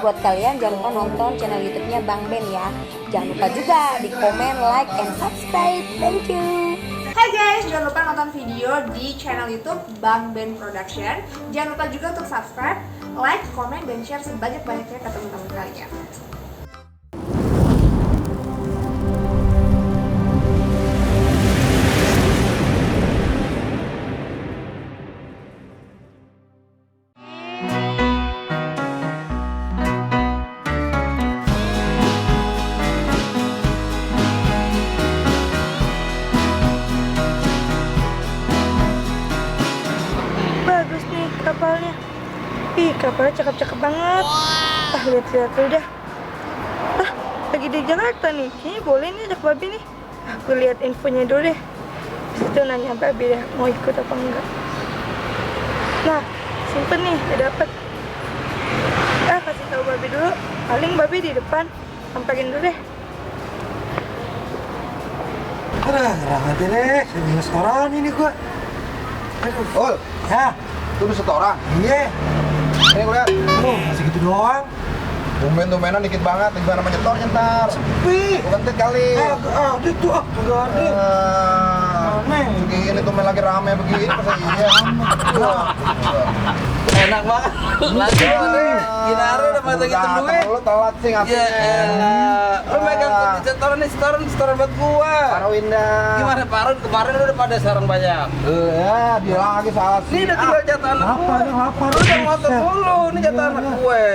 buat kalian jangan lupa nonton channel YouTube-nya Bang Ben ya. Jangan lupa juga di komen, like, and subscribe. Thank you. Hai guys, jangan lupa nonton video di channel YouTube Bang Ben Production. Jangan lupa juga untuk subscribe, like, komen, dan share sebanyak-banyaknya ke teman-teman kalian. Bagus nih kapalnya. Ih, kapalnya cakep-cakep banget. Lihat-lihat dulu dah. Lagi di Jakarta nih. Kayaknya boleh nih ajak Babi nih. Aku lihat infonya dulu deh. Situ nanya Babi deh mau ikut apa enggak. Nah, simpen nih, udah dapet. Kasih tahu Babi dulu. Paling Babi di depan. Samperin dulu deh. Ngerang aja deh, ini setoran ini gua. Aduh. Ol, ya, Itu udah setoran? iya. Ini gue liat. Masih gitu doang. Tumben-tumbenan dikit banget, gimana menyetor ntar? Sepi. Bukan tit kali. Ada tuh, enggak ada. Aneh. Segini tumben lagi rame begini, masa iya? Enak banget. Lagi nih. Ginaru udah pada gitu duit. Lu telat sih Ya ngasihnya. elah. Lu megang setoran nih, setoran buat gua. Parwinda. Gimana Parun? Kemarin lu udah pada sarang banyak. Ya, dia lagi salah Ini udah tinggal jatah anak gue. Lapar. Lu udah ngotot mulu, ini jatah anak gue.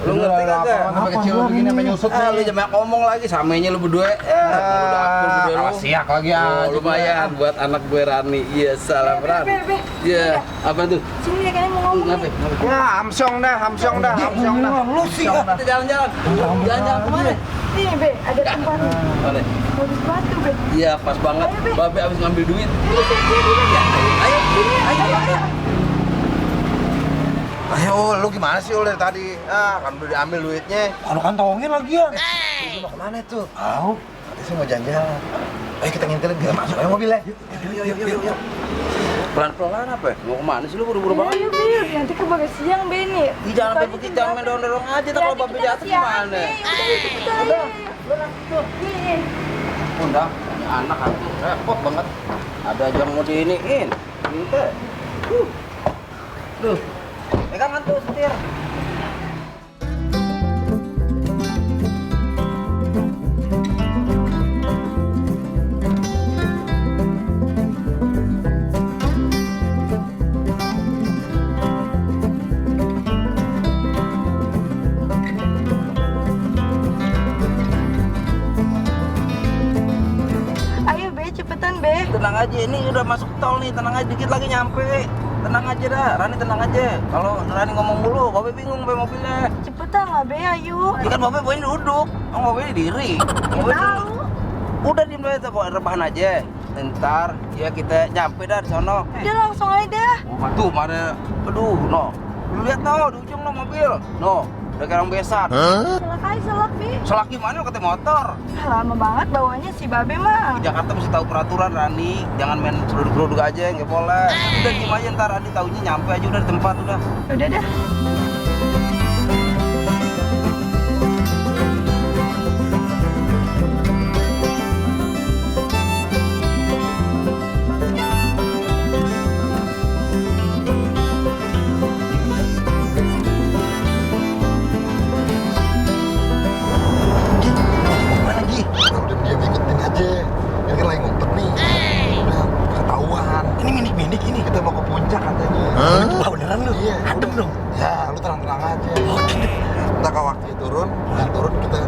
Lu ngerti kagak? Sampai kecil Lapar begini gua sampai nih. nyusut Ah, lu nih. jangan ngomong lagi, samanya lu berdua. Udah aku berdua lu. Kalah siak lagi Oh, aja. lumayan buat anak gue Rani. Iya, salam Ran. Iya, apa tuh? Sini ya kalian mau ngomong. Ngapain? Ya, hamsong dah. Lu sih. Kita jalan-jalan. Jalan-jalan kemana? Nih, Be, ada tempat Mana? mau sepatu, Be. Iya, pas banget. Ayo, Be. Babe abis ngambil duit. Ya, ayo. Ayo, lu gimana sih lu dari tadi? Kan udah diambil duitnya. Kalau kantongin lagian. Lu mau kemana tuh? Tahu. Tadi sih mau jalan-jalan. Ayo kita ngintilin, kita masuk ayo mobilnya. Yuk. Pelan-pelan apa ya? Mau kemana sih lu buru-buru banget? Ayo, Be, nanti kebagi siang, Be, nih. Ih, jangan sampai begitu, jangan main dorong-dorong aja. Tak kalau babe jatuh gimana? Udah. Nih. Undang, ini anak aku repot banget. Ada aja yang mau diiniin. Minta. Duh, pegangan tuh setir. Ayo, Be, cepetan, Be. Tenang aja, ini udah masuk tol nih. Tenang aja, dikit lagi nyampe. Tenang aja dah, Rani tenang aja. Kalau Rani ngomong mulu, Babe bingung Babe mobilnya. Cepetan lah, Be, ayo. Ya kan Babe ini duduk, Babe diri. Babe Tahu. udah diem aja, kok rebahan aja. Ntar ya kita nyampe dah di sono. Udah langsung aja dah. Tuh mana, aduh, no. Lu lihat no, di ujung no mobil, no. Udah kayak orang besan. Selak, Be. Selak gimana kata motor? Lama banget bawanya si Babe mah. Di Jakarta mesti tahu peraturan Rani, jangan main seruduk-seruduk aja, nggak boleh. Udah diem aja ntar Rani taunya nyampe aja udah di tempat udah. Udah dah. Mana Gi? Udah dia ikutin aja. Ini kan lagi ngumpet nih. Udah ketahuan. Ini minik-minik ini kita mau ke puncak katanya. Wah, beneran lu? Iya. Adem dong. Ya, lu tenang-tenang aja. Ntar kalau waktunya turun kita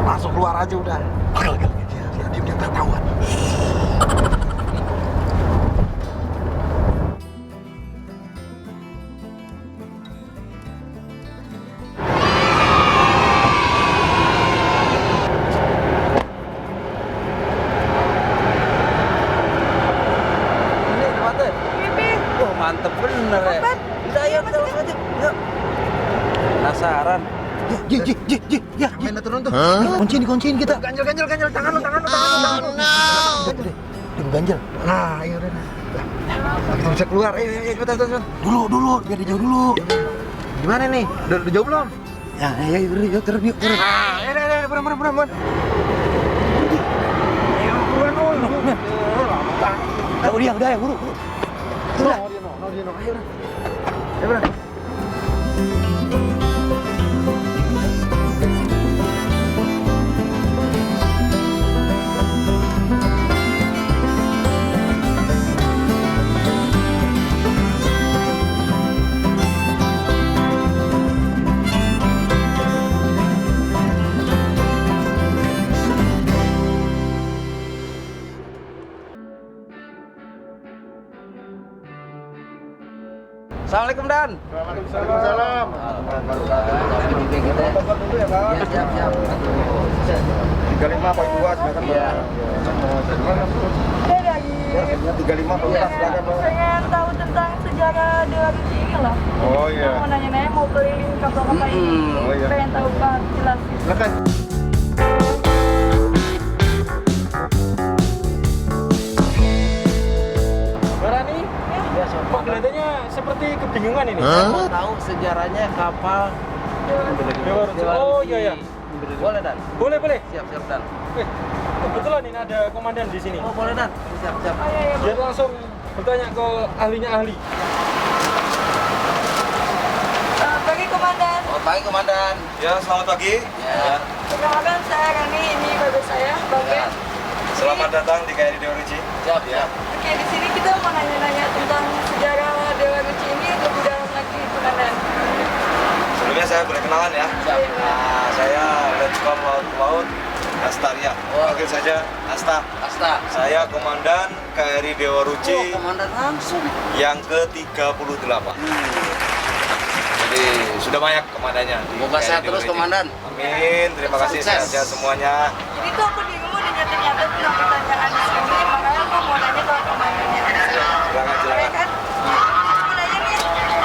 langsung keluar aja udah. Oke. Ya, diam-diam ketahuan. Ini tempatnya. Wah mantep bener ya. Cepat. Udah ayo kita langsung aja. Yuk. Penasaran. Ya. Main turun tuh. Kunciin kita. Ganjel, tangan lu. Ganjel deh. Dia ganjel. Nah, ayo udah. Kita bisa keluar. Ayo, kita. Dulu, biar dia jauh dulu. Gimana nih? Udah jauh belum? Ya, yuk, turun. Buruan. Ayo, buruan. Udah ya, buru. Turun. Ayo, bro. Assalamualaikum Dan. Waalaikumsalam. Siap. 35 poin 2 silakan. Iya. Saya lagi 35 poin 2 silakan. pengen tahu tentang sejarah Dewa Ruci ini loh. Oh iya. Mau nanya-nanya, mau keliling kapal-kapal ini. Oh, iya. Pengen tahu Pak jelas. Silakan. Rani, kok kelihatannya seperti kebingungan ini. Mau tahu sejarahnya kapal Dewa Ruci. Oh iya. Boleh Dan. Boleh. Siap Dan. Kebetulan ini ada komandan di sini. Oh boleh Dan. Siap. Oh iya. Biar langsung bertanya ke ahlinya ahli. Pagi Komandan. Selamat pagi Komandan. Ya, selamat pagi. Ya. Perkenalkan saya Rani, ini bagus saya, Bagian. Selamat datang di KRI Dewa Ruci. Siap. Oke, di sini kita mau nanya-nanya tentang sejarah Dewa Ruci ini lebih dalam lagi, Komandan. Sebelumnya saya boleh kenalan ya. Nah, saya Letkol Laut Astaria. Panggil saja Asta. Saya Komandan KRI Dewa Ruci Komandan langsung. yang ke-38. Jadi sudah banyak komandannya. di Semoga KRI sehat Dewa terus Ruci. Komandan. Amin. Terima kasih Sukses. sehat semuanya. Ini tuh aku bingung nih ternyata tentang pertanyaan di sini, makanya aku mau nanya ke Komandannya. Silakan. Kan? Aku mau nanya nih,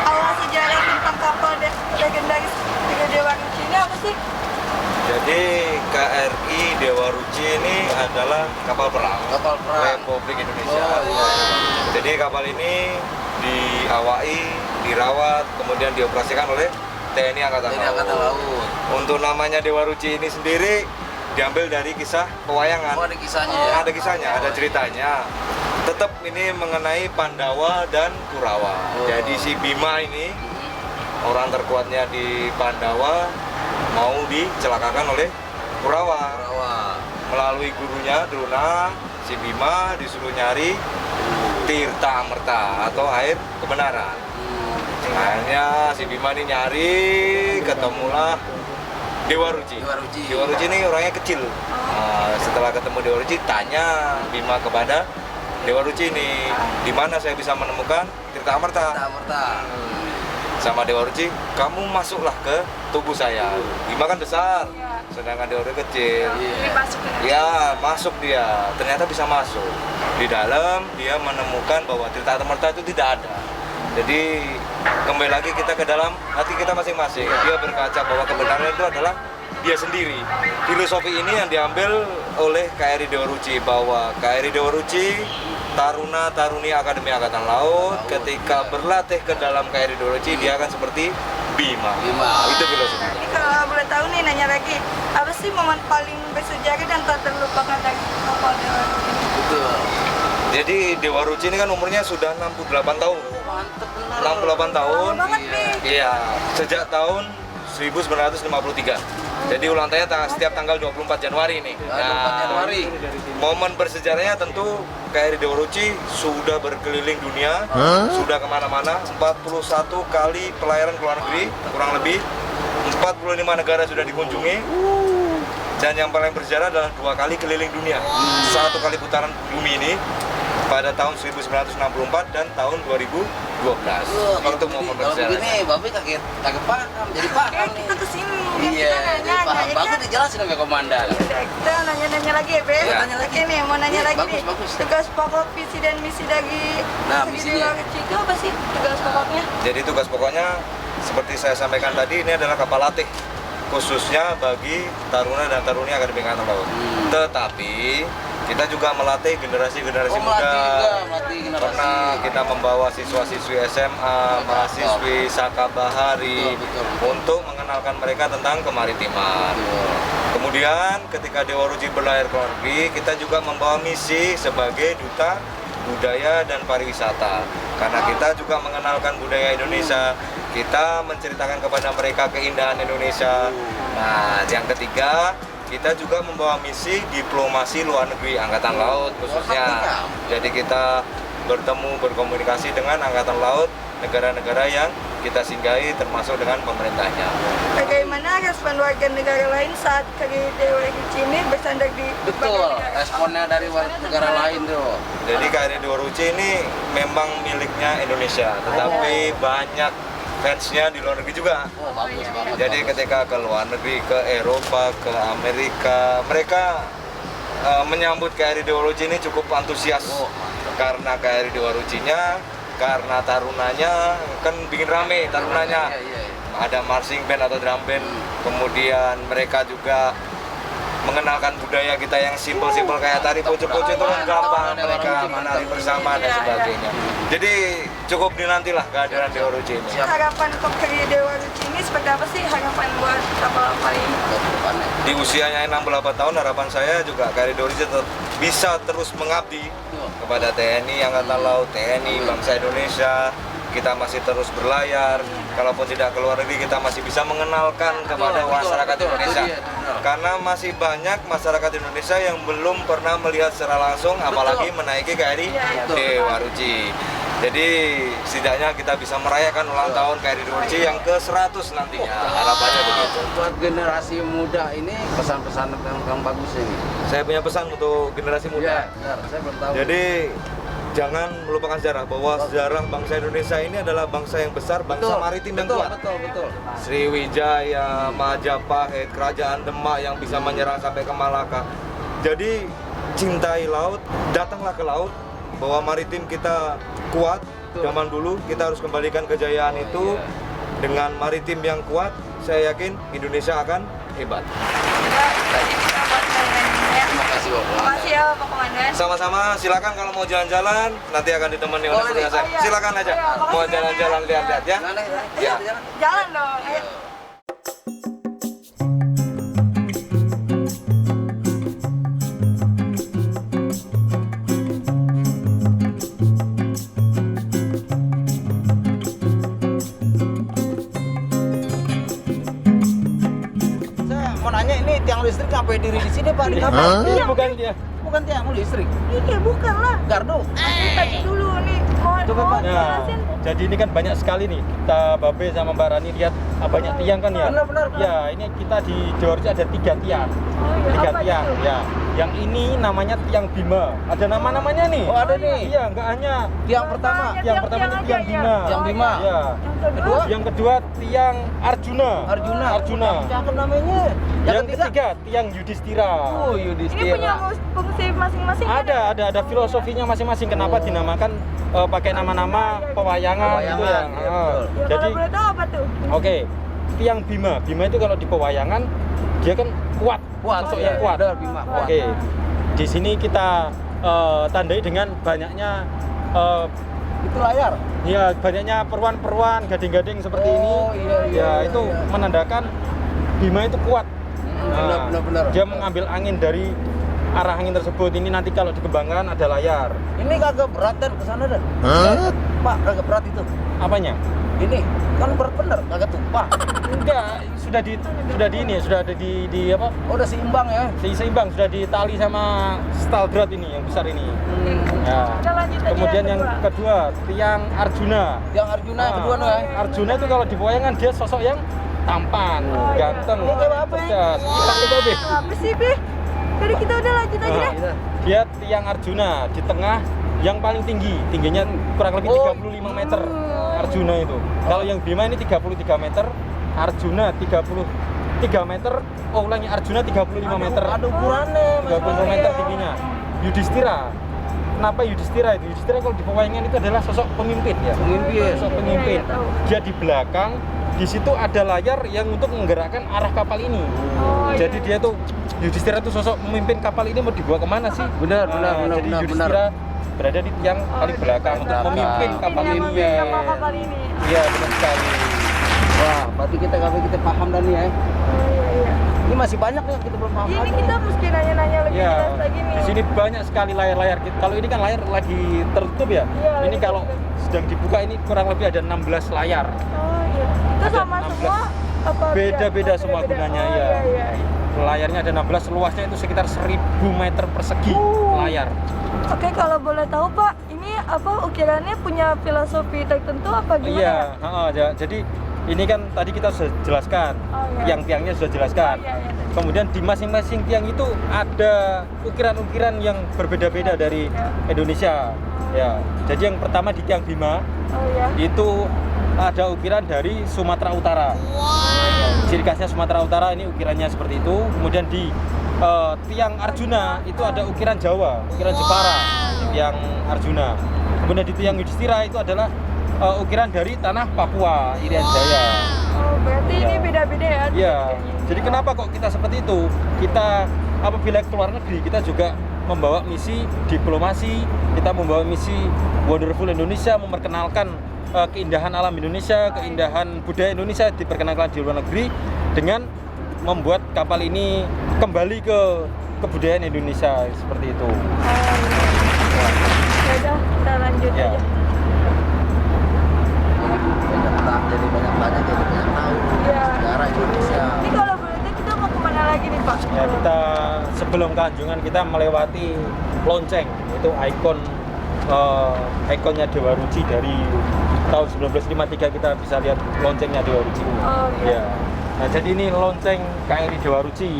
awal sejarah tentang kapal legendaris Dewa Ruci ini apa sih? Jadi KRI Dewa Ruci ini adalah kapal perang Republik Indonesia. Oh, iya. Jadi kapal ini diawai, dirawat, kemudian dioperasikan oleh TNI Angkatan Laut. Untuk namanya Dewa Ruci ini sendiri diambil dari kisah pewayangan. Oh ada kisahnya ya. Ada kisahnya, ada ceritanya. Tetap ini mengenai Pandawa dan Kurawa. Jadi si Bima ini orang terkuatnya di Pandawa mau dicelakakan oleh Kurawa. Melalui gurunya Drona, si Bima disuruh nyari Tirta Amerta atau air kebenaran. Akhirnya si Bima ini nyari, ketemulah Dewa Ruci. Dewa Ruci ini orangnya kecil. Nah, setelah ketemu Dewa Ruci, tanya Bima kepada Dewa Ruci ini, di mana saya bisa menemukan Tirta Amerta? Sama Dewa Ruci, kamu masuklah ke tubuh saya. Bima kan besar, sedangkan Dewa Ruci kecil. Ini masuk ke Ya, masuk dia. Ternyata bisa masuk. Di dalam dia menemukan bahwa Tirta Amerta itu tidak ada. Jadi kembali lagi kita ke dalam hati kita masing-masing. Dia berkaca bahwa kebenaran itu adalah dia sendiri. Filosofi ini yang diambil oleh KRI Dewa Ruci, bahwa KRI Dewa Ruci Taruna-Taruni Akademi Angkatan Laut ketika berlatih ke dalam KRI Dewa Ruci, dia akan seperti Bima. Itu filosofi. Ini kalau boleh tahu nih, nanya lagi, apa sih momen paling bersejarah dan tak terlupakan dari kapal Dewa Ruci? Jadi Dewa Ruci ini kan umurnya sudah 68 tahun. Mantep benar. 68 tahun. Lama banget nih. Iya, sejak tahun 1953. Jadi ulang tahunnya setiap tanggal 24 Januari ini. 24 Januari. Momen bersejarahnya tentu KRI Dewa Ruci sudah berkeliling dunia, sudah kemana-mana, 41 kali pelayaran ke luar negeri, kurang lebih 45 negara sudah dikunjungi. Dan yang paling bersejarah adalah 2 kali keliling dunia. 1 kali putaran bumi ini pada tahun 1964 dan tahun 2012. Itu momen Kalau bersejarah. begini, Babe kaget paham, jadi paham Kayak kita nih. kesini, Iya, kita jadi nanya, paham. ya Bagus kan? dijelasin sama Komandan. Udah, kita nanya-nanya lagi ya, Be. Iya. Nanya lagi nih, mau nanya lagi Bagus, nih. bagus. Tugas pokok, visi dan misi dari Nah, Dewa misinya. Ruci itu apa sih? Tugas pokoknya? Jadi tugas pokoknya seperti saya sampaikan tadi, ini adalah kapal latih khususnya bagi Taruna dan Taruni Akademi Angkatan Laut. Tetapi kita juga melatih generasi-generasi muda. Melatih generasi Pernah kita membawa siswa-siswi SMA, mahasiswi Saka Bahari untuk mengenalkan mereka tentang kemaritiman. Kemudian ketika Dewa Ruci berlayar ke luar negeri, kita juga membawa misi sebagai duta budaya dan pariwisata. Karena kita juga mengenalkan budaya Indonesia, kita menceritakan kepada mereka keindahan Indonesia. Nah, yang ketiga, kita juga membawa misi diplomasi luar negeri, Angkatan Laut khususnya. Jadi kita berkomunikasi dengan Angkatan Laut, negara-negara yang kita singgahi termasuk dengan pemerintahnya. Bagaimana respon warga negara lain saat KRI Dewa Ruci ini bersandar di Betul, responnya dari negara lain tuh. Jadi KRI Dewa Ruci ini memang miliknya Indonesia, tetapi banyak fansnya di luar negeri juga. Oh, bagus banget. Jadi ketika ke luar negeri, ke Eropa, ke Amerika, mereka menyambut KRI Dewa Ruci ini cukup antusias. Karena KRI Dewa Rucinya, karena tarunanya kan bikin rame tarunanya. Ada marching band atau drum band. Kemudian mereka juga mengenalkan budaya kita yang simpel-simpel kayak tari poco-poco itu kan gampang, mereka menari bersama dan sebagainya. Jadi cukup dinantilah kehadiran Dewa Ruci ini. Harapan untuk KRI Dewa Ruci ini seperti apa sih harapan buat kapal-kapal ini? Di usianya 68 tahun, harapan saya juga KRI Dewa Ruci tetap bisa terus mengabdi kepada TNI, Angkatan Laut, TNI, bangsa Indonesia. Kita masih terus berlayar, kalaupun tidak keluar negeri kita masih bisa mengenalkan kepada masyarakat Indonesia. Karena masih banyak masyarakat Indonesia yang belum pernah melihat secara langsung, apalagi menaiki KRI Dewa Ruci. Jadi setidaknya kita bisa merayakan ulang tahun KRI Dewa Ruci yang ke-100 nantinya, harapannya begitu. Buat generasi muda ini pesan-pesan yang bagus ini. Saya punya pesan untuk generasi muda. Saya bertahu. Jadi jangan melupakan sejarah, bahwa sejarah bangsa Indonesia ini adalah bangsa yang besar, bangsa maritim yang kuat. Betul. Sriwijaya, Majapahit, Kerajaan Demak yang bisa menyerang sampai ke Malaka. Jadi cintai laut, datanglah ke laut, bahwa maritim kita kuat. Zaman dulu kita harus kembalikan kejayaan itu. Dengan maritim yang kuat, saya yakin Indonesia akan hebat. Terima kasih Bapak. Terima kasih ya Pak Komandan. Sama-sama, silakan kalau mau jalan-jalan, nanti akan ditemani oleh petugas saya. Silakan aja, mau jalan-jalan lihat-lihat ya. Ya. Jalan dong. Ayo. Saya mau nanya, ini tiang listrik sampai diri di sini Pak? Iya, Bukan dia. Bukan tiang listrik. Iya, bukan lah. Gardu. Tanya dulu nih. Coba, Pak. Jelasin. Jadi ini kan banyak sekali nih, kita Babe sama Mbak Rani lihat banyak tiang kan ya? Benar. Ya, ini kita di Jawa Ruci ada 3 tiang. iya. 3 Apa tiang, itu? ya. Yang ini namanya tiang Bima. Ada nama-namanya nih. Oh, ada nih. Iya, nggak hanya. Tiang pertama. Yang pertama itu tiang Bima. Tiang Bima. Ya. Kedua? Yang kedua tiang Arjuna. Arjuna. Cakep namanya. Yang ketiga tiang Yudhistira. Oh, Ini Yudhistira. punya fungsi masing-masing. kan? Ada filosofinya masing-masing. Kenapa dinamakan pakai nama-nama pewayangan gitu ya. Pewayangan, iya, betul. Ya, Jadi kalau boleh tahu apa tuh? oke, tiang Bima. Bima itu kalau di pewayangan dia kan kuat, sosok yang kuat. Benar, Bima kuat. Oke. Di sini kita tandai dengan banyaknya Itu layar. ya banyaknya perwan-perwan, gading-gading seperti ini. Iya. Itu menandakan Bima itu kuat. Benar. Dia mengambil angin dari arah angin tersebut. Ini nanti kalau dikembangkan ada layar. Ini kagak berat dan kesana dan. Pak, kagak berat itu. Apanya? Ini kan berat bener, kagak tumpah. Enggak, sudah ada di apa? Oh, udah seimbang ya. Seimbang, sudah ditali sama stalgrad ini yang besar ini. Ya. Kita lanjut aja Kemudian yang yang kedua, tiang Arjuna. Yang Arjuna yang kedua nih. Arjuna itu kalau di pewayangan dia sosok yang tampan, ganteng, cerdas. Kita coba Be. Apa sih, Be? Tadi kita udah lanjut aja deh. Dia tiang Arjuna di tengah yang paling tingginya kurang lebih 35 meter. Arjuna itu. Kalau yang Bima ini 33 meter, Arjuna 33 meter. Oh, ulangi, Arjuna 35 meter. Ada ukurannya. 35 meter tingginya. Yudhistira. Kenapa Yudhistira itu? Yudhistira kalau di pewayangan itu adalah sosok pemimpin ya. Sosok pemimpin. Dia di belakang, di situ ada layar yang untuk menggerakkan arah kapal ini. Jadi dia tuh Yudhistira tuh sosok pemimpin kapal ini mau dibawa kemana sih? Benar. Jadi Yudhistira berada di tiang paling belakang untuk memimpin kapal ini ya. Kapal ini. Iya, benar sekali. Wah, berarti kita paham dan nih ya. Oh iya. Ini masih banyak nih yang kita belum paham. Ini kita mesti nanya-nanya lebih Ya, jelas lagi nih. di sini banyak sekali layar-layar. Kalau ini kan layar lagi tertutup ya. Iya, Ini lagi kalau tertutup. sedang dibuka ini kurang lebih ada 16 layar. Oh iya. Itu Ada sama 16. semua apa? Beda-beda beda? semua Beda-beda. gunanya, Oh, ya. Iya. Layarnya ada 16, luasnya itu sekitar 1000 meter persegi layar. Oke, kalau boleh tahu Pak, ini apa ukirannya punya filosofi tertentu apa gimana? Iya, jadi ini kan tadi kita sudah jelaskan, Oh, iya. tiang-tiangnya sudah jelaskan. Oh, iya. Kemudian di masing-masing tiang itu ada ukiran-ukiran yang berbeda-beda dari Indonesia. Ya, jadi yang pertama di tiang Bima Oh iya. itu ada ukiran dari Sumatera Utara. Ciri khasnya Sumatera Utara ini ukirannya seperti itu. Kemudian di tiang Arjuna itu ada ukiran Jawa, ukiran Jepara di tiang Arjuna. Kemudian di tiang Yudhistira itu adalah ukiran dari tanah Papua, Irian Jaya. Oh, berarti Iya. ini beda-beda ya? Iya. tiang-tiangnya. Jadi kenapa kok kita seperti itu? Kita apabila keluar negeri kita juga membawa misi diplomasi, kita membawa misi Wonderful Indonesia, memperkenalkan keindahan alam Indonesia, keindahan budaya Indonesia diperkenalkan di luar negeri dengan membuat kapal ini kembali ke kebudayaan Indonesia seperti itu. Ya udah, kita lanjut Ya. aja. Jadi banyak tahu Iya. sejarah Indonesia. Ini kalau boleh tahu kita mau kemana lagi nih Pak? Ya, kita sebelum ke Anjungan kita melewati Lonceng, itu ikonnya Dewa Ruci dari tahun 1953 kita bisa lihat loncengnya Dewa Ruci. Oh iya. Ya. Nah, jadi ini lonceng KRI Dewa Ruci.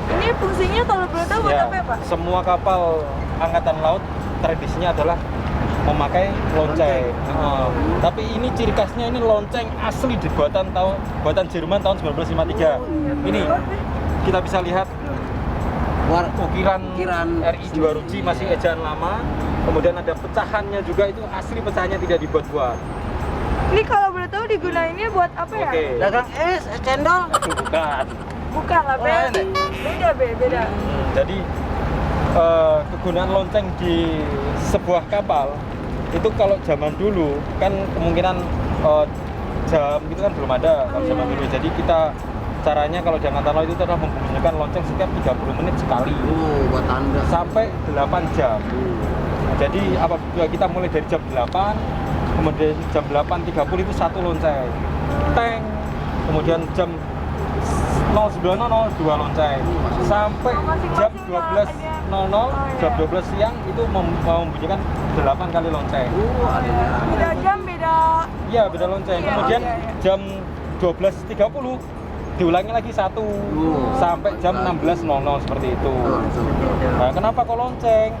Ini fungsinya kalau boleh tahu buat Ya, apa ya Pak? semua kapal angkatan laut tradisinya adalah memakai lonceng. Tapi ini ciri khasnya ini lonceng asli buatan Jerman tahun 1953. Ini kita bisa lihat ukiran RI Dewa Ruci masih ejaan lama. Kemudian ada pecahannya juga, itu asli pecahannya tidak dibuat-buat. Ini kalau boleh tahu digunainnya buat apa ya? Oke. Dagang es cendol. Bukan. Bukan lah, Lain ya? beda. Jadi kegunaan lonceng di sebuah kapal itu kalau zaman dulu kan kemungkinan jam itu kan belum ada kalau zaman dulu. Jadi kita caranya kalau di angkatan laut itu adalah membunyikan lonceng setiap 30 menit sekali Buat Anda. sampai 8 jam. Jadi apabila kita mulai dari jam 8, kemudian jam 8.30 itu satu lonceng, teng. Kemudian jam 09.00 dua lonceng, sampai jam 12.00 jam 12 siang itu membunyikan 8 kali lonceng. Beda jam, beda. Iya, beda lonceng. Iya, Kemudian iya. jam 12.30 diulangi lagi satu sampai jam 16.00 seperti itu. Nah, kenapa kok lonceng?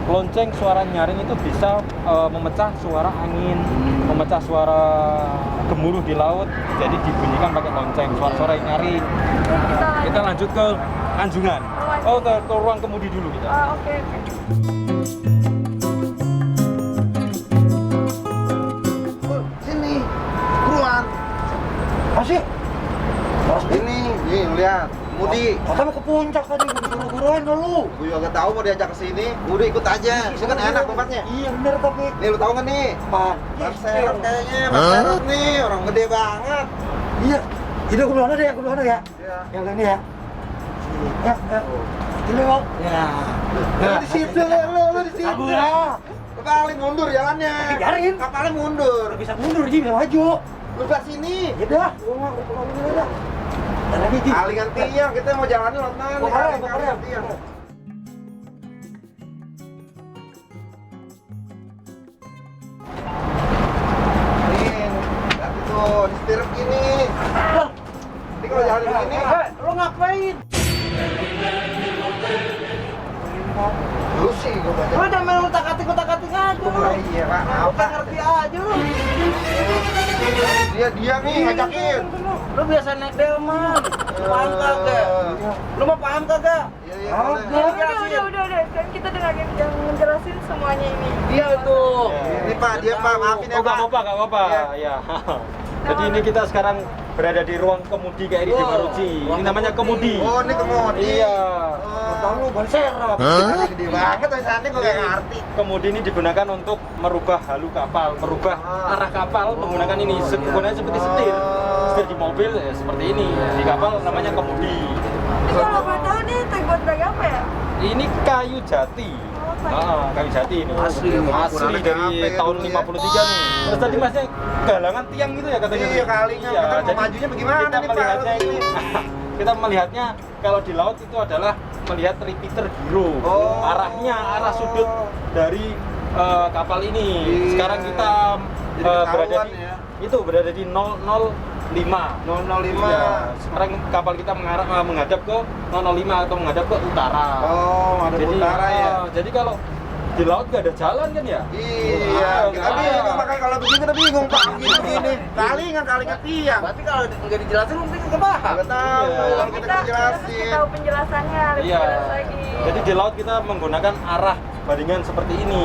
Lonceng suara nyaring itu bisa memecah suara angin, memecah suara gemuruh di laut. Jadi dibunyikan pakai lonceng, suara-suara yang nyaring. Kita lanjut ke Anjungan. Oh, ke ruang kemudi dulu kita. Oke. Sini, buruan. Masih? Ini, nih lihat, Mudi. Kita mau ke puncak tadi, buru-buruan dulu. Gue juga gak tahu mau diajak ke sini. Udah ikut aja. Itu kan enak tempatnya. Iya bener tapi. Nih lu tahu nggak nih? Pak. Mas Serap kayaknya, Mas Serap nih, orang gede banget. Iya. Ini aku dulu ada ya, aku dulu ada ya. Iya. Yang ini ya. Ya, ya. Ini mau. Ya. Lu di situ, lu di situ. Aduh ya. Kali mundur jalannya. Biarin. Kapalnya mundur. Bisa mundur Ji, bisa maju. Lu ke sini. Ya dah, gua mah pulang dulu dah. Dan lagi Ji. Alingan tiang, kita mau jalannya lewat mana? Alingan tiang. Lihat itu, di setirip gini. Nanti kalau jalan begini, Lo ngapain? lu sih gue baca. Lo jangan main utak-atik aja lo. Iya, Pak. Lo Apa? kan ngerti aja lo. Dia nih ngajakin. Lo biasa naik delman. Paham kagak? Lo mau paham kagak? Iya, iya. boleh. Udah. Kan kita dengerin yang ngejelasin semuanya ini. Iya tuh. Ini Pak, dia Pak, maafin ya Oh, Pak. nggak apa-apa. Iya. Ya. Jadi ini kita sekarang berada di ruang kemudi KRI di Maruci. Ini namanya kemudi. Oh, ini kemudi. Iya. Tahu lu ban serep. Gede banget tulisannya gue gak ngerti. Kemudi ini digunakan untuk merubah halu kapal, merubah arah kapal menggunakan ini. Gunanya seperti setir. Setir di mobil ya seperti ini. Di kapal namanya kemudi. Ini kalau boleh tahu nih buat bag apa ya? Ini kayu jati. Kayu jati ini. Asli dari tahun 53 nih. Terus tadi masnya galangan tiang gitu ya katanya. Iya kalinya. Iya, Kita jadi majunya bagaimana kita nih Pak? melihatnya ini. Kita melihatnya kalau di laut itu adalah melihat repeater hero. Arahnya, arah sudut dari kapal ini. Sekarang kita berada di berada di 005. Iya, sekarang kapal kita menghadap ke 005 atau menghadap ke utara. Oh, ada utara ya. Jadi kalau di laut nggak ada jalan kan ya? Iya, kita bingung makanya kalau begini kita bingung Pak, begini. Kalingan tiang. Berarti kalau nggak dijelasin mungkin nggak paham. Nggak tahu kalau kita Kita jelasin. tahu penjelasannya lebih Iya. jelas lagi. Jadi di laut kita menggunakan arah bandingan seperti ini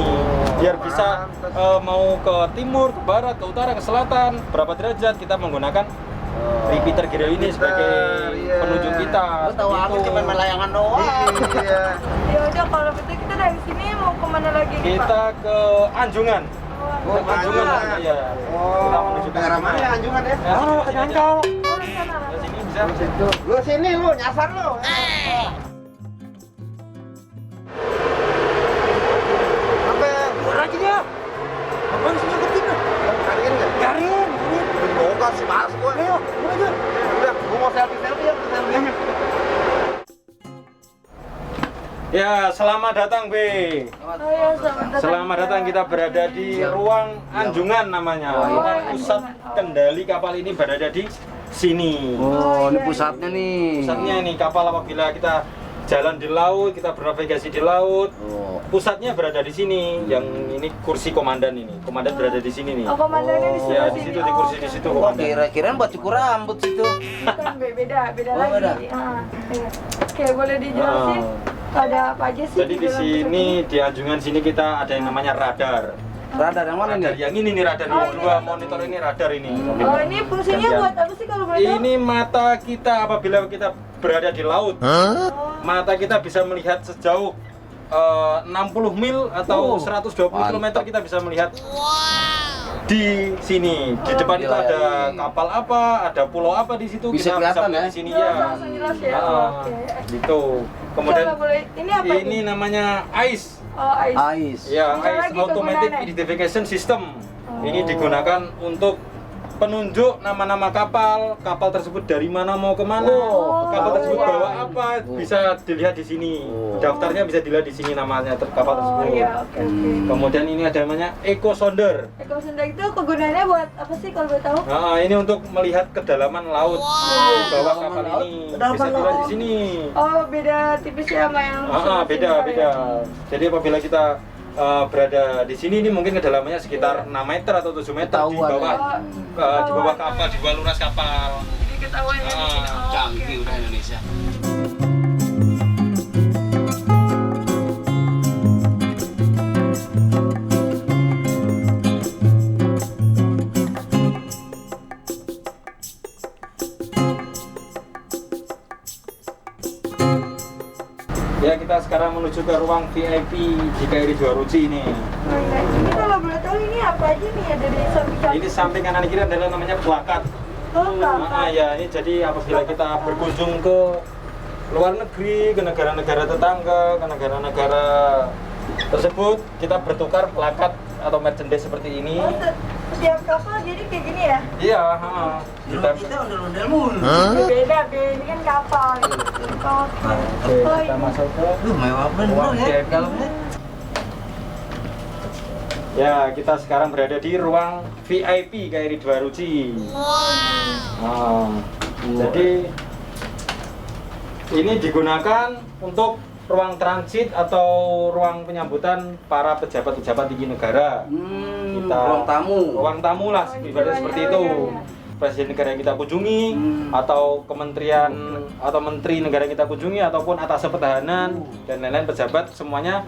biar bisa mau ke timur, ke barat, ke utara, ke selatan berapa derajat kita menggunakan repeater gyro ini sebagai Iya. penunjuk kita. Lu tahu aku cuma main layangan doang. Iya. Ya udah kalau gitu kita dari sini mau kemana lagi nih, Pak? Kita ke Anjungan. Oh, Ke Anjungan Anjungan. ya. Kita menuju ke Daerah mana ya Anjungan ya? ke Nyangkau. Oh, di sana. Ke sini bisa. Lu sini lu nyasar lu. Apa? Keluar aja dia. Apaan sih nyeketin? Garing enggak? Garing. Enggak sih males gue. Ayo, keluar aja. Udah, gue mau selfie ya, selfie. Ya, selamat datang, B. Oh ya, selamat datang. Selamat datang, kita berada di ruang Anjungan namanya. Ruang pusat kendali kapal ini berada di sini. Oh, ini pusatnya nih. Pusatnya ini kapal apabila kita jalan di laut, kita bernavigasi di laut. Oh. Pusatnya berada di sini. Yang ini kursi komandan ini. Komandan berada di sini nih. Oh, komandannya di Ya, sebelah di sini. situ di kursi di situ Oh, komandan. kirain buat cukur rambut situ. Bukan, beda Oh, lagi. beda. Iya. Oke, boleh dijelasin ada apa aja sih? Jadi di dalam sini pusat di Anjungan sini kita ada yang namanya radar. Radar yang mana Radar nih? yang ini nih radar Oh, nih. Dua ini. monitor ini radar ini. ini? Oh, ini fungsinya Gantian. buat apa sih kalau boleh tahu? Ini mata kita apabila kita berada di laut. Oh, Mata kita bisa melihat sejauh 60 mil atau 120 km mantap. kita bisa melihat di sini. Di depan itu Gila ya. ada kapal apa, ada pulau apa di situ Bisa kita kelihatan melihat ya? di sini jelas, ya. langsung jelas ya. Ah, Oke. gitu. Kemudian Coba boleh, ini apa ini namanya ICE. Oh, ice. Ais. Ya, Bisa ICE lagi Automatic kegunaannya? Identification System. Ini Oh. digunakan untuk penunjuk nama-nama kapal, kapal tersebut dari mana mau kemana, Oh, kapal tersebut iya. bawa apa, bisa dilihat di sini. Oh. Daftarnya bisa dilihat di sini namanya kapal Oh, tersebut. iya, oke. Kemudian ini ada namanya Eco Sonder. Eko Sunda itu kegunaannya buat apa sih kalau boleh tahu? Nah, ini untuk melihat kedalaman laut bawah kapal laut, ini. kedalaman Bisa dilihat laut. di sini. Oh, beda tipis ya sama yang Beda, sini, beda. ya? Jadi apabila kita berada di sini ini mungkin kedalamannya sekitar 6 meter atau 7 meter di Ketahuan bawah ya. di bawah kapal, di bawah lunas kapal. Jadi ketahuan ya di sini. Oh, Canggih udah Indonesia. Ya, kita sekarang menuju ke ruang VIP di KRI Juaruci ini. Oh, iya. Ini kalau boleh tahu ini apa aja nih ya dari samping Ini samping kanan kiri adalah namanya plakat. Oh, belakang. Ya, ini jadi apabila kita berkunjung ke luar negeri, ke negara-negara tetangga, ke negara-negara tersebut, kita bertukar plakat atau merchandise seperti ini. Oh, setiap kapal jadi kayak gini ya? Iya, kita ondel-ondel mulu. Beda, ini kan kapal. Oke. Oke, Oh, kita ini. masuk ke Mewah bener ruang ya. VIP. Ya, kita sekarang berada di ruang VIP KRI Juaruci. Jadi ini digunakan untuk ruang transit atau ruang penyambutan para pejabat-pejabat tinggi negara. Ruang tamu. Ruang tamu lah, ibaratnya seperti itu. Presiden negara yang kita kunjungi, atau kementerian atau menteri negara yang kita kunjungi, ataupun atas pertahanan dan lain-lain pejabat, semuanya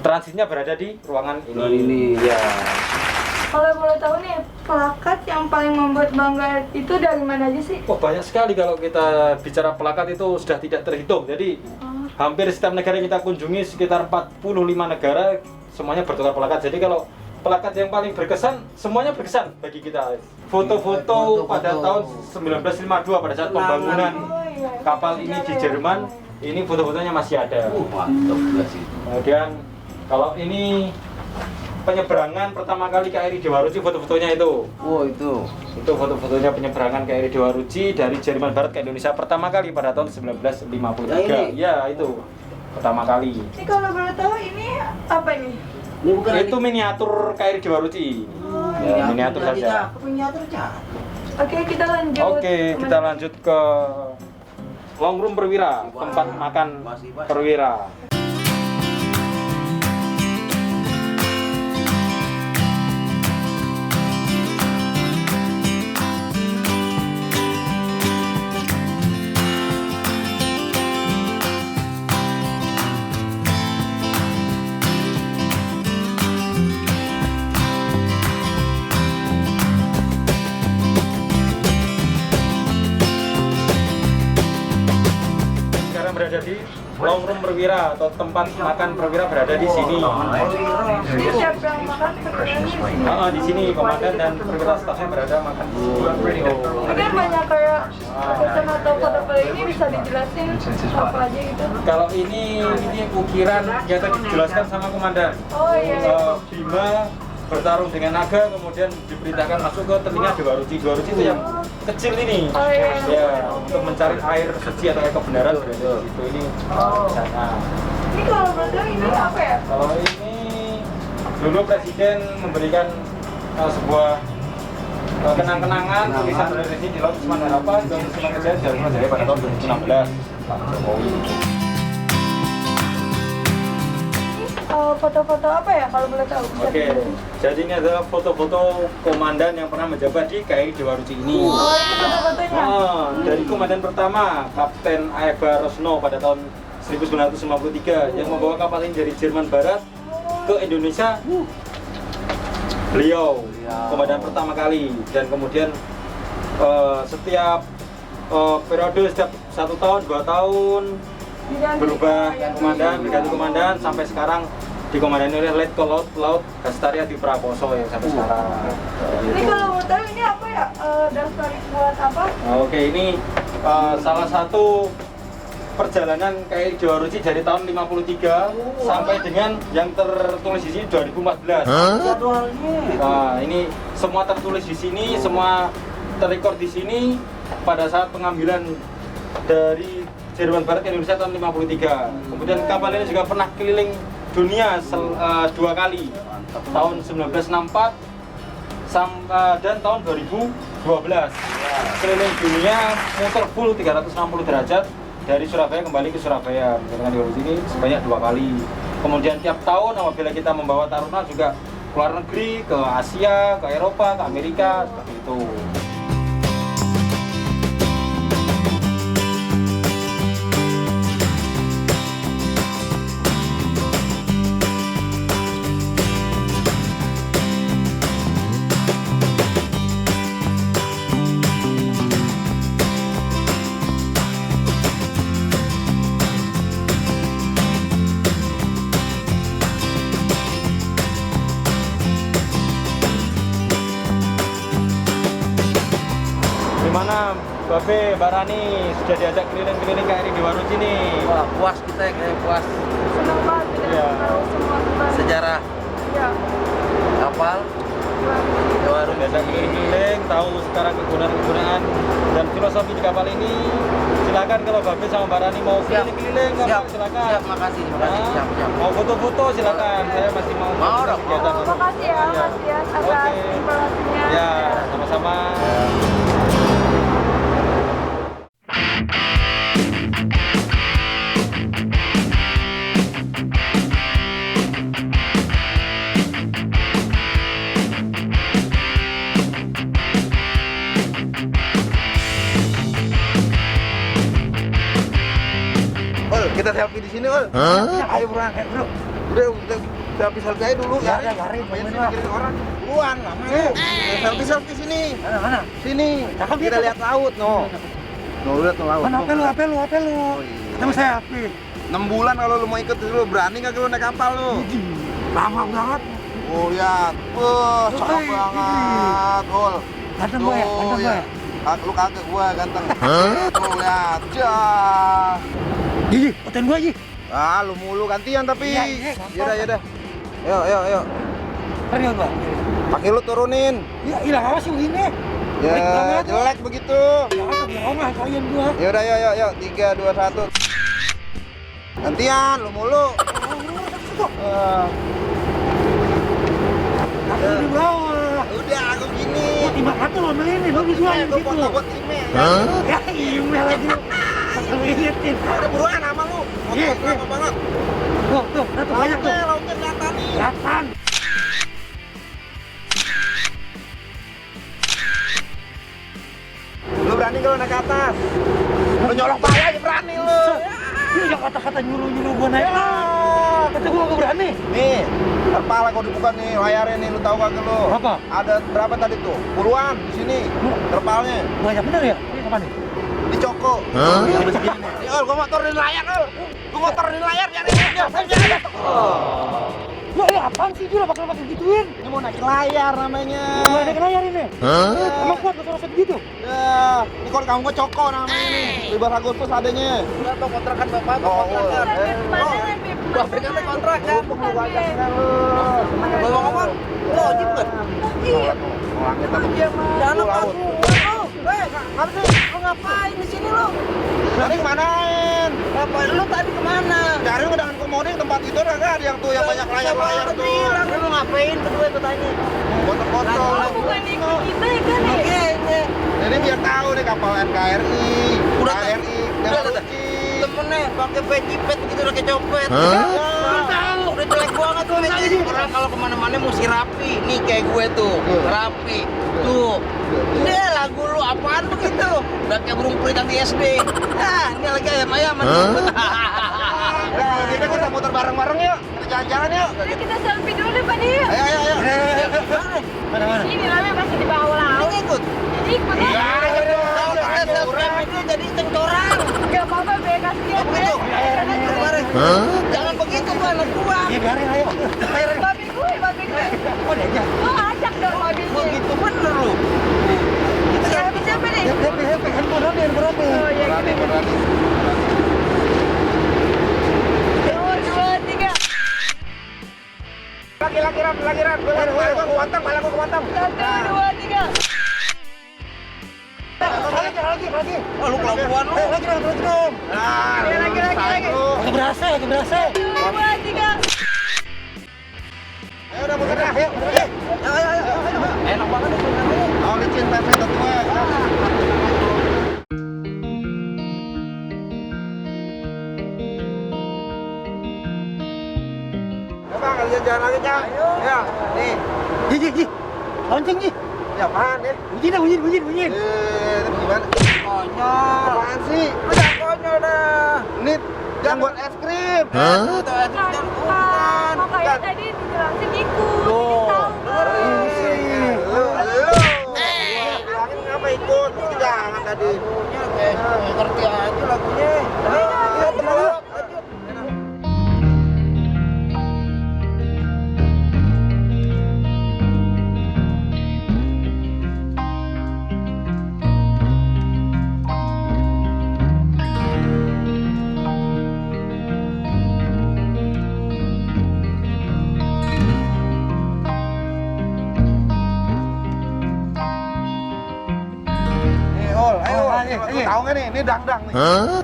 transitnya berada di ruangan ini. Ini ya. Kalau boleh tahu nih, plakat yang paling membuat bangga itu dari mana aja sih? Oh, banyak sekali kalau kita bicara plakat itu sudah tidak terhitung. Jadi hampir setiap negara yang kita kunjungi, sekitar 45 negara semuanya bertukar plakat. Jadi kalau plakat yang paling berkesan, semuanya berkesan bagi kita. Foto-foto pada tahun 1952 pada saat pembangunan kapal ini di Jerman, ini foto-fotonya masih ada. Mantap gak sih? Kemudian kalau ini penyeberangan pertama kali KRI Dewa Ruci, foto-fotonya itu. Oh itu. Itu foto-fotonya penyeberangan KRI Dewa Ruci dari Jerman Barat ke Indonesia pertama kali pada tahun 1953. Ya, itu pertama kali. Ini kalau boleh tahu ini apa ini? Ini bukan Itu miniatur KRI Dewa Ruci. Ya, miniatur saja. Miniatur aja. Oke, kita lanjut. Oke, kita lanjut ke Longroom Perwira, tempat makan perwira. Berada di Longroom Perwira atau tempat makan perwira berada di sini. Ini siapa yang makan sebenarnya di sini? Di sini komandan dan perwira stafnya berada makan di sini. Mungkin banyak kayak pesan atau foto-foto ini bisa dijelasin apa aja gitu. Kalau ini ukiran yang tadi dijelaskan sama komandan. Oh iya. Bima bertarung dengan naga, kemudian diperintahkan masuk ke telinga Dewa Ruci. Dewa Ruci itu yang kecil ini. Oh iya. Ya, untuk mencari air suci atau air kebenaran berada di situ. Ini di sana. Ini kalau betul ini apa ya? Kalau ini dulu presiden memberikan sebuah kenang-kenangan tulisan dari sini di Laut Semangat Harapan dan Semangat Jaya Jalan Jaya pada tahun 2016 Pak Jokowi. Foto-foto apa ya kalau boleh tahu? Oke, jadi ini adalah foto-foto komandan yang pernah menjabat di KRI Dewa Ruci ini. Oh, ini foto-fotonya. Dari komandan pertama, Kapten Eva Rosno pada tahun 1953 yang membawa kapal ini dari Jerman Barat ke Indonesia. Beliau komandan pertama kali, dan kemudian setiap periode setiap 1 tahun, 2 tahun berubah komandan, berganti komandan sampai sekarang dikomandani oleh Letkol Laut Gastaria di Prakoso yang sampai sekarang. Ini kalau mau tahu ini apa ya? Daftar buat apa? Oke, ini salah satu perjalanan KRI Dewa Ruci dari tahun 53 sampai dengan yang tertulis di sini 2014. Jadwalnya. Nah, ini semua tertulis di sini, semua terrekord di sini pada saat pengambilan dari Jerman Barat ke Indonesia tahun 53. Kemudian kapal ini juga pernah keliling dunia 2 kali, tahun 1964 dan tahun 2012. Keliling dunia muter full 360 derajat dari Surabaya kembali ke Surabaya dengan Dewa Ruci ini sebanyak 2 kali. Kemudian tiap tahun apabila kita membawa taruna juga ke luar negeri, ke Asia, ke Eropa, ke Amerika, seperti itu. Gimana Babe, Mbak Rani sudah diajak keliling-keliling KRI Dewa Ruci nih? Wah, puas kita ya, puas. Senang banget kita Iya. tahu semua tentang Sejarah ya. kapal Dewa Ruci. Diajak keliling-keliling, tahu sekarang kegunaan dan filosofi di kapal ini. Silakan kalau Babe sama Mbak Rani mau keliling-keliling, Siap, silakan. siap, makasih, siap. Mau foto-foto silakan, saya masih mau Mau dong. kegiatan. Makasih ya, Mas Dias atas Oke. informasinya. Ya, sama-sama. Ul, kita selfie di sini, Ul. Ayo bro, ayo bro. Udah. Selfie aja dulu Ya, ya. garing, Ngapain sih lah. mikirin orang? Duluan lama lu. Selfie sini. Mana? Sini. Cakep Kita dia, lihat laut, no. No, lihat tuh laut. Mana no. HP lu? Ketemu saya HP. 6 bulan kalau lu mau ikut dulu, berani nggak lu naik kapal lu? Lama banget. Oh, lihat. Wah, cakep Oi, banget. Hol. Ganteng gua ya, ganteng gua ya. Lu kagak gua ganteng. Tuh, lihat. Jah. Ji, fotoin gua, Ji. Ah, lu mulu gantian tapi. Iya, iya, gampang. Yaudah. Yuk. Pergi gua. Kaki lu turunin. Ya, hilang apa sih ini? Baik Ya, banget. jelek begitu. Jangan bohong lah kalian gua. Yaudah, yuk. 3, 2, 1. Gantian, lu mulu. Aku di bawah. Udah, aku gini. Tiba kata lo ambil ini, bagus gua Gue gitu. foto buat email. Ya, email lagi. Aku ingetin. Udah buruan sama lu. Iya, Foto lama banget. Tuh, banyak tuh. Lautnya kelihatan nih. Kelihatan. Lu berani kalau naik ke atas? Lu nyolok payah aja berani lu. Ini yang kata-kata nyuruh gua naik. Kata gua gak berani. Nih, terpala kau dibuka nih layarnya nih, lu tahu kagak lu? Apa? Ada berapa tadi tuh? Puluhan di sini. Terpalnya Banyak bener ya? Ini kapan nih? dicoko. Nih, Ol, gua motorin layar, Ol. Gua motorin layar jadi dia. Wah, ini apaan sih Jul? Bakal gituin? Ini mau naikin layar namanya. Gua naik layar ini. Emang kuat rasa gitu? Ya, ini kalau kamu gua coko namanya nih. 15 Agustus adanya. Udah tuh kontrakan bapak, Oh, Bapak kan kontrakan. Ngomong-ngomong, Lo ojek kan? iya. Orangnya takut. Jangan lupa Laut. ngapa sih? Lo ngapain di sini lo? Tadi kemanain? Ngapain lu tadi kemana? Cari dengan komodi tempat tidur kagak ada yang tuh yang banyak layar-layar tuh. Bilang lu ngapain berdua itu tanya? Foto-foto. Bukan ikut kita ya kan? Makanya. Jadi biar tahu nih kapal NKRI, Udah, KRI, udah. Dewa Temennya pakai pecipet begitu udah kayak copet. Tahu, udah jelek banget tuh peci. Orang kalau kemana-mana mesti rapi. Nih kayak gue tuh, rapi. Tuh. Dia lagu lu apaan tuh gitu? Udah kayak burung pelita di SD. Nah, ini lagi ayam-ayam. Nah, kita muter bareng-bareng yuk. Kita jalan-jalan yuk. Kita selfie dulu Pak Dio. Ayo. Mana? Ini namanya masih di bawah laut. Ini ikut. Ikut Iya, aja. ayo. Kalau kita selfie itu jadi centoran. Gak apa-apa, Be. Kasihan, Oh, Be. begitu. Kemarin. Jangan begitu gua anak gua. Iya, biarin ayo. Babi gue. Oh, diajak. Lo ajak dong babinya. Begitu bener lu. Siapa nih? Happy, handphone Rani. Oh iya, Berani. Dua, tiga. Lagi ram. Gua kuantam, malah gua kuantam. 1, 2, 3. Lagi. Oh, lu kelakuan lu. Lagi dong. Nah, Lagi. Lagi berasa. 2, 3. Ayo udah buka dah, ayo. Enak banget nih sebenarnya. Oh, licin pepet tuh gue. Ya bang, jalan lagi Cang. Ya, nih. Ji. Lonceng, Ji. Ya apaan ya? Bunyin. Ini gimana? Konyol. Apaan sih? Lu jangan konyol dah. Ini yang buat es krim. Tuh, tuh, jangan bukan. Makanya tadi dijelasin ikut. Loh. Lu. Bilangin ngapa ikut? Itu jangan tadi. Lagunya kayak ngerti aja lagunya. Iya, bener. Nih, Ol, ayo. Ayo. Lu tahu nggak nih? Ini dangdang nih. Tuh,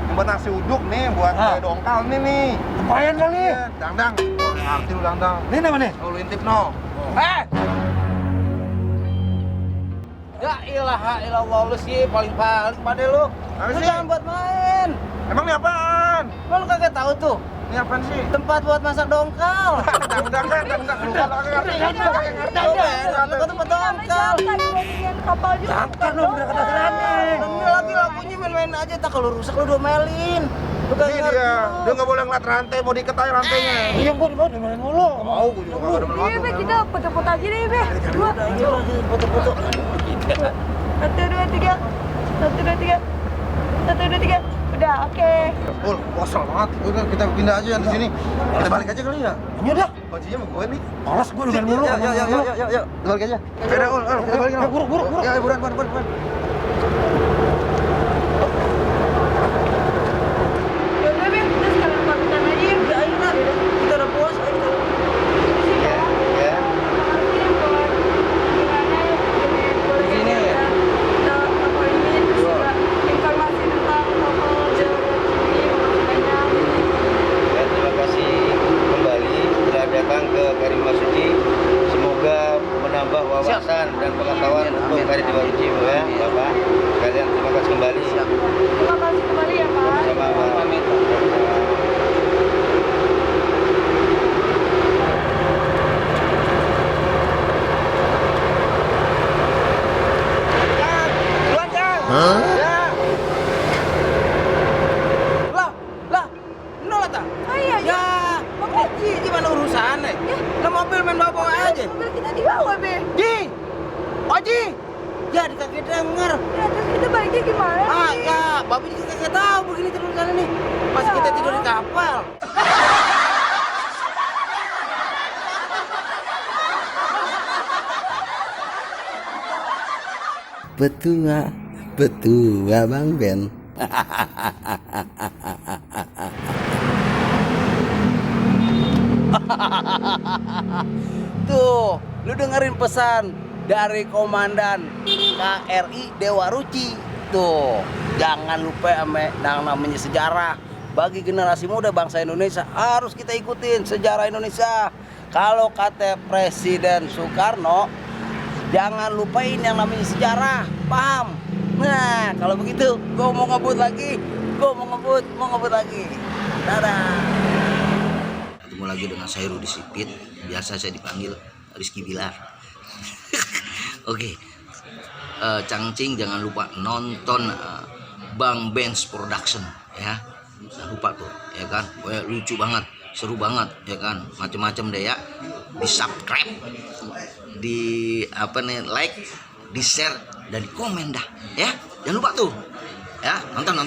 yang buat nasi uduk nih, buat kue dongkal nih. Kepayan kali. Iya, dangdang. Oh, ngerti lu dangdang. Ini apa nih? Oh, lu intip no. Ya ilaha illallah lu sih paling-paling pada lu. Apa Lu sih? jangan buat main. Emang ini apaan? Lu kagak tahu tuh. Ini apaan sih? Tempat buat masak dongkal. Dangdang. Lu kan ngerti. Lu kan tempat dongkal. Kapal juga. Jangkar dong, udah kata Rani. Ini lagi lagunya main-main aja, tak kalau rusak lu domelin. Ini dia nggak boleh ngeliat rantai, mau diikat aja rantainya. Yang gua dimana mulu. Mau, gue juga nggak ada Iya, Be, kita foto-foto aja deh, Be. Dua, foto-foto. 1, 2, 3. 1, 2, 3. 1, 2, 3. Udah, oke. Ul, kosong banget. Udah kita pindah aja yang di sini. Kita balik aja kali ya. Ini udah. Kuncinya sama gue nih. Malas gua dengan mulu. Yuk. Kita balik aja. Udah, Ul, kita balik. Buru. Ya, buruan. Ya udah, Be, kita sekalian pamitan aja ya. Ya, ayo lah. Kita udah puas. Ayo kita. Ya. Makasih buat gimana dengan keluarga kita. Kita laporin ini terus juga informasi tentang toko ini. Makasih banyak. Ya, terima kasih kembali telah datang ke Karimah Suci. Semoga menambah wawasan dan pengetahuan untuk Karimah Suci, Bu, ya, Bapak. Sekalian terima kasih kembali. Terima kasih kembali ya, Pak. Sama-sama. Lah, nolak tak? Oh iya, Ya, gimana urusannya? Lah mobil main bawa aja. mobil kita dibawa, Be. Ji, Oji, jadi kakek denger. Ya, terus kita baliknya gimana Ah, nih? ya, babi juga kakek tahu begini terus sana nih. Masih kita tidur di kapal. Betua Bang Ben. Tuh, lu dengerin pesan dari Komandan KRI Dewa Ruci. Tuh, jangan lupa yang namanya sejarah. Bagi generasi muda bangsa Indonesia harus kita ikutin sejarah Indonesia. Kalau kata Presiden Soekarno, jangan lupain yang namanya sejarah, paham? Nah, kalau begitu, gue mau ngebut lagi. Dadah. Ketemu lagi dengan saya Rudi Sipit. Biasa saya dipanggil Rizky Bilar. Oke. Cangcing jangan lupa nonton Bang Ben's Production ya. Jangan lupa tuh, ya kan? Lucu banget, seru banget, ya kan? Macem-macem deh ya. Di subscribe, di like, di share dan di komen dah, ya. Jangan lupa tuh, ya. Nonton.